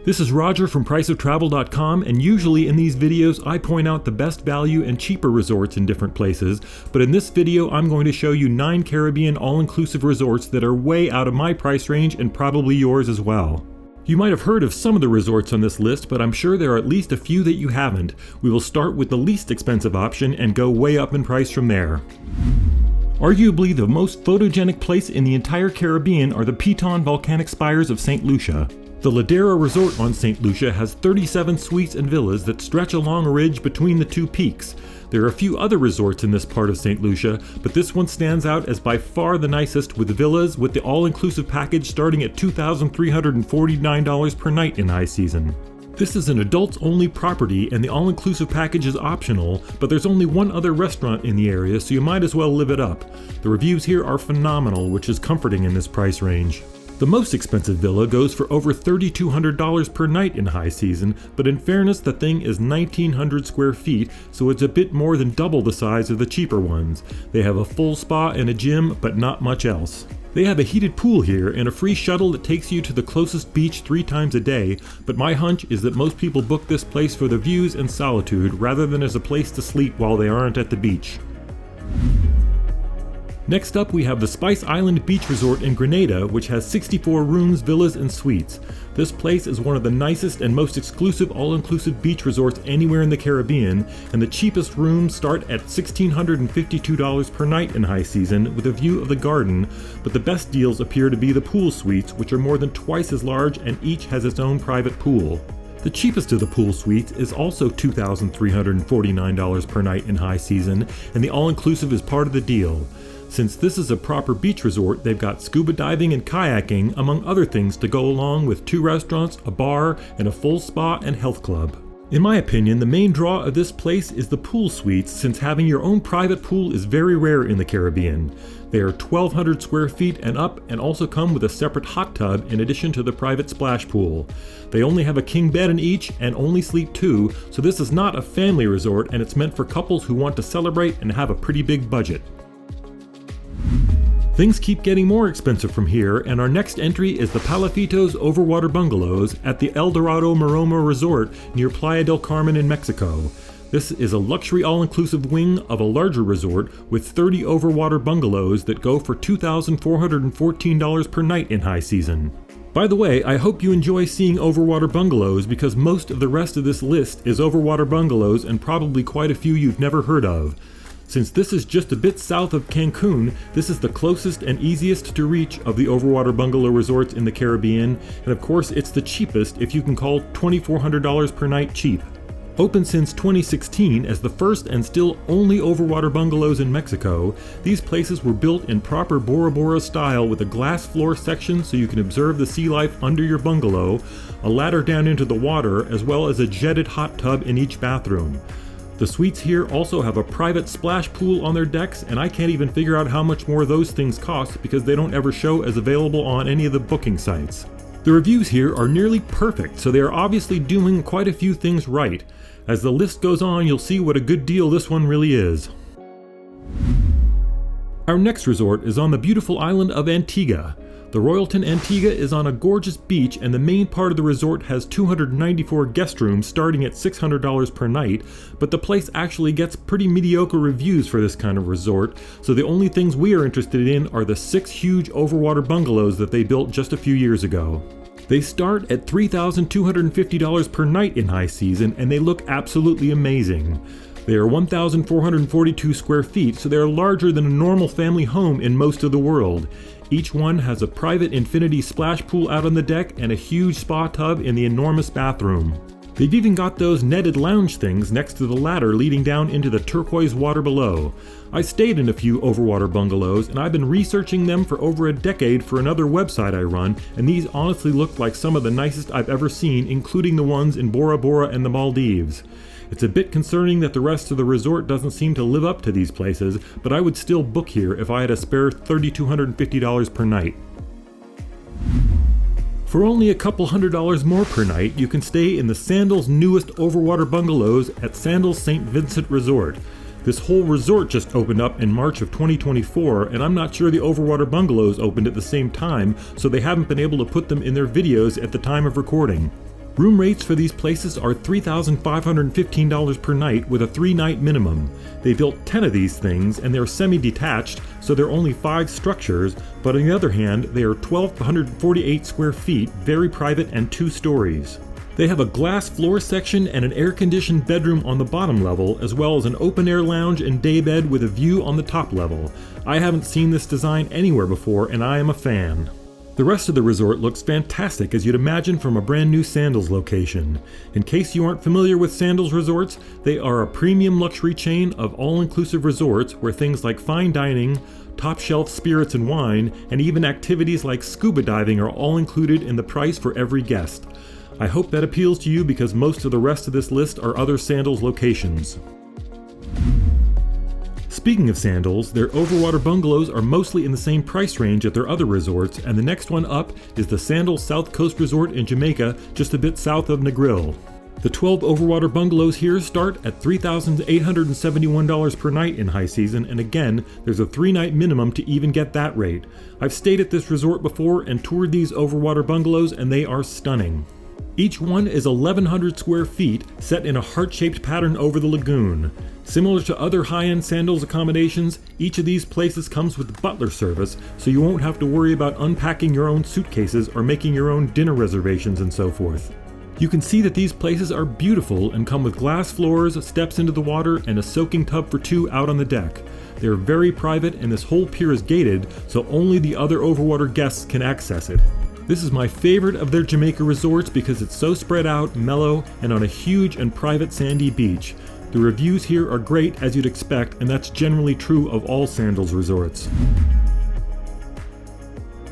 This is Roger from priceoftravel.com, and usually in these videos I point out the best value and cheaper resorts in different places, but in this video I'm going to show you 9 Caribbean all-inclusive resorts that are way out of my price range and probably yours as well. You might have heard of some of the resorts on this list, but I'm sure there are at least a few that you haven't. We will start with the least expensive option and go way up in price from there. Arguably the most photogenic place in the entire Caribbean are the Piton volcanic spires of St. Lucia. The Ladera resort on St. Lucia has 37 suites and villas that stretch along a ridge between the two peaks. There are a few other resorts in this part of St. Lucia, but this one stands out as by far the nicest, with villas with the all-inclusive package starting at $2,349 per night in high season. This is an adults-only property and the all-inclusive package is optional, but there's only one other restaurant in the area, so you might as well live it up. The reviews here are phenomenal, which is comforting in this price range. The most expensive villa goes for over $3,200 per night in high season, but in fairness the thing is 1,900 square feet, so it's a bit more than double the size of the cheaper ones. They have a full spa and a gym, but not much else. They have a heated pool here and a free shuttle that takes you to the closest beach 3 times a day, but my hunch is that most people book this place for the views and solitude rather than as a place to sleep while they aren't at the beach. Next up we have the Spice Island Beach Resort in Grenada, which has 64 rooms, villas, and suites. This place is one of the nicest and most exclusive all-inclusive beach resorts anywhere in the Caribbean, and the cheapest rooms start at $1,652 per night in high season with a view of the garden, but the best deals appear to be the pool suites, which are more than twice as large and each has its own private pool. The cheapest of the pool suites is also $2,349 per night in high season, and the all-inclusive is part of the deal. Since this is a proper beach resort, they've got scuba diving and kayaking, among other things, to go along with 2 restaurants, a bar, and a full spa and health club. In my opinion, the main draw of this place is the pool suites, since having your own private pool is very rare in the Caribbean. They are 1,200 square feet and up, and also come with a separate hot tub in addition to the private splash pool. They only have a king bed in each and only sleep 2, so this is not a family resort, and it's meant for couples who want to celebrate and have a pretty big budget. Things keep getting more expensive from here, and our next entry is the Palafitos Overwater Bungalows at the Dorado Maroma Resort near Playa del Carmen in Mexico. This is a luxury all-inclusive wing of a larger resort with 30 overwater bungalows that go for $2,414 per night in high season. By the way, I hope you enjoy seeing overwater bungalows because most of the rest of this list is overwater bungalows and probably quite a few you've never heard of. Since this is just a bit south of Cancun, this is the closest and easiest to reach of the overwater bungalow resorts in the Caribbean, and of course it's the cheapest if you can call $2,400 per night cheap. Open since 2016 as the first and still only overwater bungalows in Mexico, these places were built in proper Bora Bora style with a glass floor section so you can observe the sea life under your bungalow, a ladder down into the water, as well as a jetted hot tub in each bathroom. The suites here also have a private splash pool on their decks, and I can't even figure out how much more those things cost because they don't ever show as available on any of the booking sites. The reviews here are nearly perfect, so they are obviously doing quite a few things right. As the list goes on, you'll see what a good deal this one really is. Our next resort is on the beautiful island of Antigua. The Royalton Antigua is on a gorgeous beach, and the main part of the resort has 294 guest rooms starting at $600 per night, but the place actually gets pretty mediocre reviews for this kind of resort, so the only things we are interested in are the 6 huge overwater bungalows that they built just a few years ago. They start at $3,250 per night in high season, and they look absolutely amazing. They are 1,442 square feet, so they are larger than a normal family home in most of the world. Each one has a private infinity splash pool out on the deck and a huge spa tub in the enormous bathroom. They've even got those netted lounge things next to the ladder leading down into the turquoise water below. I stayed in a few overwater bungalows, and I've been researching them for over a decade for another website I run, and these honestly look like some of the nicest I've ever seen, including the ones in Bora Bora and the Maldives. It's a bit concerning that the rest of the resort doesn't seem to live up to these places, but I would still book here if I had a spare $3,250 per night. For only a couple $100 more per night, you can stay in the Sandals' newest overwater bungalows at Sandals St. Vincent Resort. This whole resort just opened up in March of 2024, and I'm not sure the overwater bungalows opened at the same time, so they haven't been able to put them in their videos at the time of recording. Room rates for these places are $3,515 per night with a 3-night minimum. They built 10 of these things and they're semi-detached, so they're only 5 structures, but on the other hand, they are 1,248 square feet, very private and 2 stories. They have a glass floor section and an air-conditioned bedroom on the bottom level, as well as an open-air lounge and daybed with a view on the top level. I haven't seen this design anywhere before, and I am a fan. The rest of the resort looks fantastic, as you'd imagine from a brand new Sandals location. In case you aren't familiar with Sandals resorts, they are a premium luxury chain of all-inclusive resorts where things like fine dining, top-shelf spirits and wine, and even activities like scuba diving are all included in the price for every guest. I hope that appeals to you because most of the rest of this list are other Sandals locations. Speaking of Sandals, their Overwater bungalows are mostly in the same price range at their other resorts, and the next one up is the Sandals South Coast Resort in Jamaica, just a bit south of Negril. The 12 Overwater bungalows here start at $3,871 per night in high season, and again, there's a 3-night minimum to even get that rate. I've stayed at this resort before and toured these Overwater bungalows, and they are stunning. Each one is 1,100 square feet, set in a heart-shaped pattern over the lagoon. Similar to other high-end Sandals accommodations, each of these places comes with butler service, so you won't have to worry about unpacking your own suitcases or making your own dinner reservations and so forth. You can see that these places are beautiful and come with glass floors, steps into the water, and a soaking tub for 2 out on the deck. They are very private, and this whole pier is gated, so only the other Overwater guests can access it. This is my favorite of their Jamaica resorts because it's so spread out, mellow, and on a huge and private sandy beach. The reviews here are great, as you'd expect, and that's generally true of all Sandals resorts.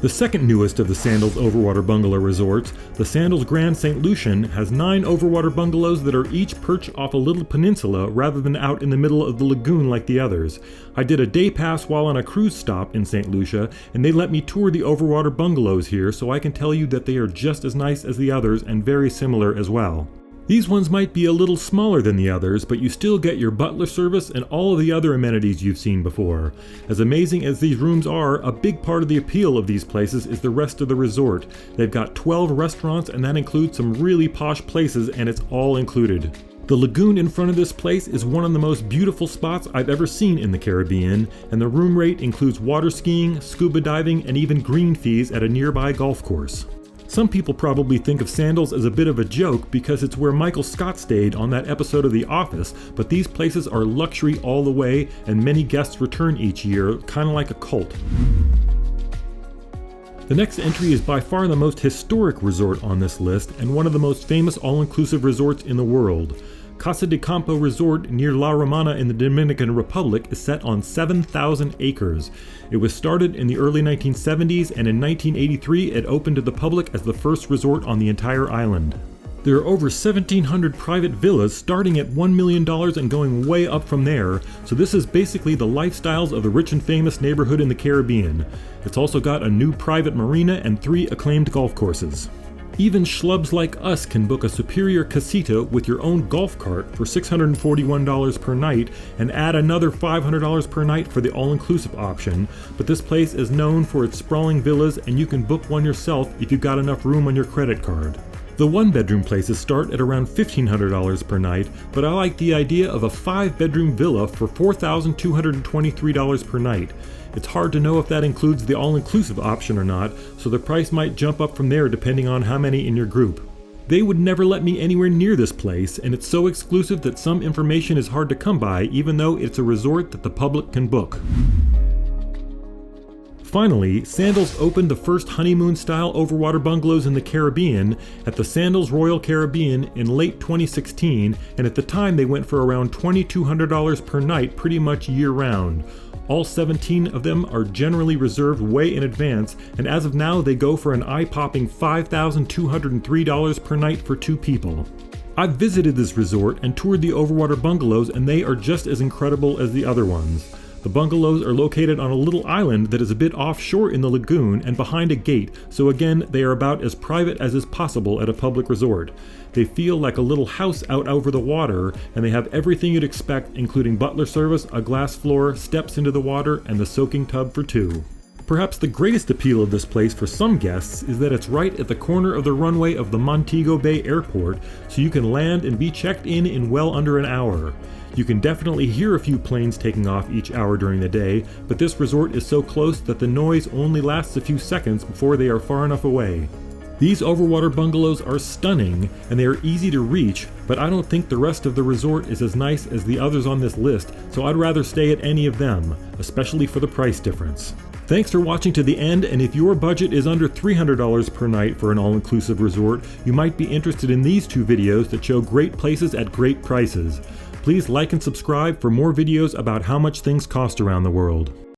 The second newest of the Sandals Overwater bungalow resorts, the Sandals Grand St. Lucian, has 9 Overwater bungalows that are each perched off a little peninsula rather than out in the middle of the lagoon like the others. I did a day pass while on a cruise stop in St. Lucia, and they let me tour the Overwater bungalows here, so I can tell you that they are just as nice as the others and very similar as well. These ones might be a little smaller than the others, but you still get your butler service and all of the other amenities you've seen before. As amazing as these rooms are, a big part of the appeal of these places is the rest of the resort. They've got 12 restaurants, and that includes some really posh places, and it's all included. The lagoon in front of this place is one of the most beautiful spots I've ever seen in the Caribbean, and the room rate includes water skiing, scuba diving, and even green fees at a nearby golf course. Some people probably think of Sandals as a bit of a joke because it's where Michael Scott stayed on that episode of The Office, but these places are luxury all the way, and many guests return each year, kind of like a cult. The next entry is by far the most historic resort on this list, and one of the most famous all-inclusive resorts in the world. Casa de Campo Resort near La Romana in the Dominican Republic is set on 7,000 acres. It was started in the early 1970s, and in 1983 it opened to the public as the first resort on the entire island. There are over 1,700 private villas starting at $1 million and going way up from there, so this is basically the lifestyles of the rich and famous neighborhood in the Caribbean. It's also got a new private marina and 3 acclaimed golf courses. Even schlubs like us can book a superior casita with your own golf cart for $641 per night and add another $500 per night for the all-inclusive option, but this place is known for its sprawling villas, and you can book one yourself if you've got enough room on your credit card. The one-bedroom places start at around $1,500 per night, but I like the idea of a 5-bedroom villa for $4,223 per night. It's hard to know if that includes the all-inclusive option or not, so the price might jump up from there depending on how many in your group. They would never let me anywhere near this place, and it's so exclusive that some information is hard to come by, even though it's a resort that the public can book. Finally, Sandals opened the first honeymoon-style Overwater bungalows in the Caribbean at the Sandals Royal Caribbean in late 2016, and at the time they went for around $2,200 per night pretty much year-round. All 17 of them are generally reserved way in advance, and as of now they go for an eye-popping $5,203 per night for 2 people. I've visited this resort and toured the Overwater bungalows, and they are just as incredible as the other ones. The bungalows are located on a little island that is a bit offshore in the lagoon and behind a gate, so again they are about as private as is possible at a public resort. They feel like a little house out over the water, and they have everything you'd expect, including butler service, a glass floor, steps into the water, and the soaking tub for 2. Perhaps the greatest appeal of this place for some guests is that it's right at the corner of the runway of the Montego Bay Airport, so you can land and be checked in well under an hour. You can definitely hear a few planes taking off each hour during the day, but this resort is so close that the noise only lasts a few seconds before they are far enough away. These overwater bungalows are stunning, and they are easy to reach, but I don't think the rest of the resort is as nice as the others on this list, so I'd rather stay at any of them, especially for the price difference. Thanks for watching to the end, and if your budget is under $300 per night for an all-inclusive resort, you might be interested in these two videos that show great places at great prices. Please like and subscribe for more videos about how much things cost around the world.